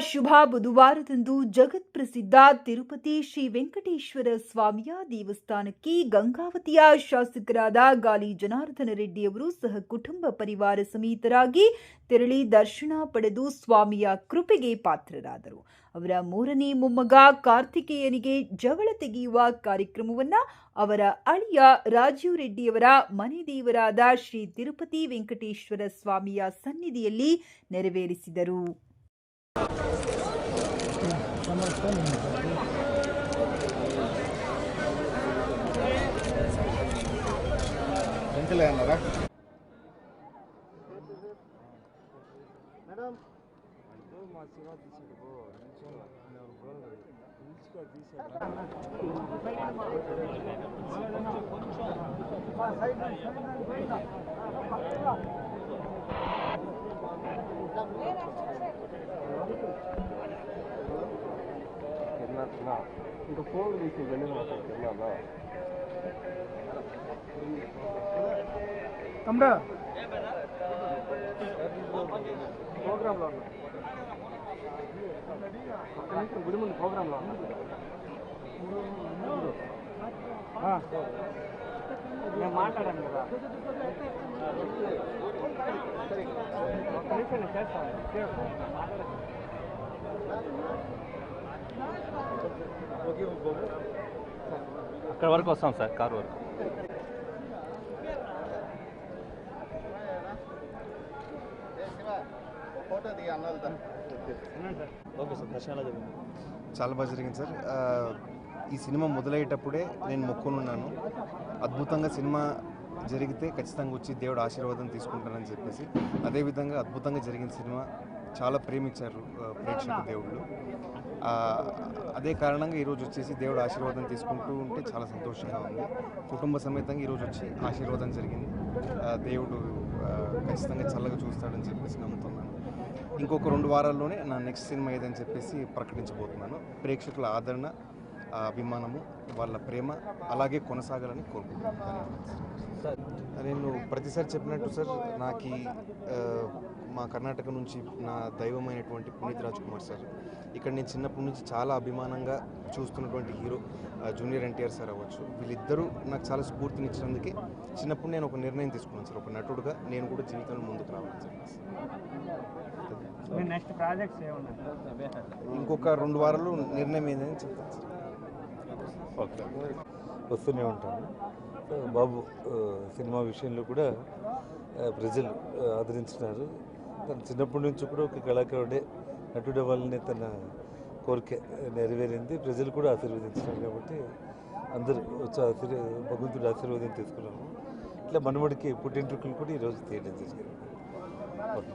ಶುಭ ಬುಧವಾರದಂದು ಜಗತ್ಪ್ರಸಿದ್ಧ ತಿರುಪತಿ ಶ್ರೀ ವೆಂಕಟೇಶ್ವರ ಸ್ವಾಮಿಯ ದೇವಸ್ಥಾನಕ್ಕೆ ಗಂಗಾವತಿಯ ಶಾಸಕರಾದ ಗಾಲಿ ಜನಾರ್ದನ ರೆಡ್ಡಿಯವರು ಸಹ ಕುಟುಂಬ ಪರಿವಾರ ಸಮೇತರಾಗಿ ತೆರಳಿ ದರ್ಶನ ಪಡೆದು ಸ್ವಾಮಿಯ ಕೃಪೆಗೆ ಪಾತ್ರರಾದರು. ಅವರ ಮೂರನೇ ಮೊಮ್ಮಗ ಕಾರ್ತಿಕೇಯನಿಗೆ ಜಗಳ ತೆಗೆಯುವ ಕಾರ್ಯಕ್ರಮವನ್ನು ಅವರ ಅಳಿಯ ರಾಜೀವ್ ರೆಡ್ಡಿಯವರ ಮನೆ ದೇವರಾದ ಶ್ರೀ ತಿರುಪತಿ ವೆಂಕಟೇಶ್ವರ ಸ್ವಾಮಿಯ ಸನ್ನಿಧಿಯಲ್ಲಿ ನೆರವೇರಿಸಿದರು. ఇంకా ఫోన్ తీసి వెళ్ళిన తిన్నాను తమ్ముడా ప్రోగ్రాంలో గుడి ముందు ప్రోగ్రాంలో నేను మాట్లాడాను కదా ఒక్క నిమిషం నేను చేస్తాను అక్కడ వరకు వస్తాం సార్, కారు వరకు. చాలా బాగా జరిగింది సార్. ఈ సినిమా మొదలయ్యేటప్పుడే నేను మొక్కునున్నాను, అద్భుతంగా సినిమా జరిగితే ఖచ్చితంగా వచ్చి దేవుడు ఆశీర్వాదం తీసుకుంటానని చెప్పేసి. అదేవిధంగా అద్భుతంగా జరిగిన సినిమా చాలా ప్రేమించారు ప్రేక్షక దేవుళ్ళు. అదే కారణంగా ఈరోజు వచ్చేసి దేవుడు ఆశీర్వాదం తీసుకుంటూ ఉంటే చాలా సంతోషంగా ఉంది. కుటుంబ సమేతంగా ఈరోజు వచ్చి ఆశీర్వాదం జరిగింది. దేవుడు ఖచ్చితంగా చల్లగా చూస్తాడని చెప్పేసి నమ్ముతున్నాను. ఇంకొక 2 వారాల్లోనే నా నెక్స్ట్ సినిమా ఏదని చెప్పేసి ప్రకటించబోతున్నాను. ప్రేక్షకుల ఆదరణ, అభిమానము, వాళ్ళ ప్రేమ అలాగే కొనసాగాలని కోరుకుంటున్నాను. నేను ప్రతిసారి చెప్పినట్టు సార్, నాకు మా కర్ణాటక నుంచి నా దైవమైనటువంటి పునీత్ రాజ్ కుమార్ సార్, ఇక్కడ నేను చిన్నప్పటి నుంచి చాలా అభిమానంగా చూస్తున్నటువంటి హీరో జూనియర్ ఎన్టీఆర్ సార్ అవ్వచ్చు, వీళ్ళిద్దరూ నాకు చాలా స్ఫూర్తినిచ్చినందుకే చిన్నప్పుడు నేను ఒక నిర్ణయం తీసుకున్నాను సార్, ఒక నటుడుగా నేను కూడా జీవితంలో ముందుకు రావాలని చెప్పేసి. నెక్స్ట్ ప్రాజెక్ట్స్ ఇంకొక 2 వారాలు నిర్ణయం ఏందని చెప్తాను సార్. ఓకే, వస్తూనే ఉంటాను. బాబు సినిమా విషయంలో కూడా ప్రజలు ఆదరించినారు. తను చిన్నప్పటి నుంచి కూడా ఒక కళాకారుడే, నటుడే వాళ్ళని తన కోరిక నెరవేరింది. ప్రజలు కూడా ఆశీర్వదించినారు కాబట్టి అందరూ వచ్చి భగవంతుడి ఆశీర్వాదం తీసుకున్నాము. ఇట్లా మనవడికి పుట్టింట్రుకలు కూడా ఈరోజు తీయడం జరిగింది. ఓకే.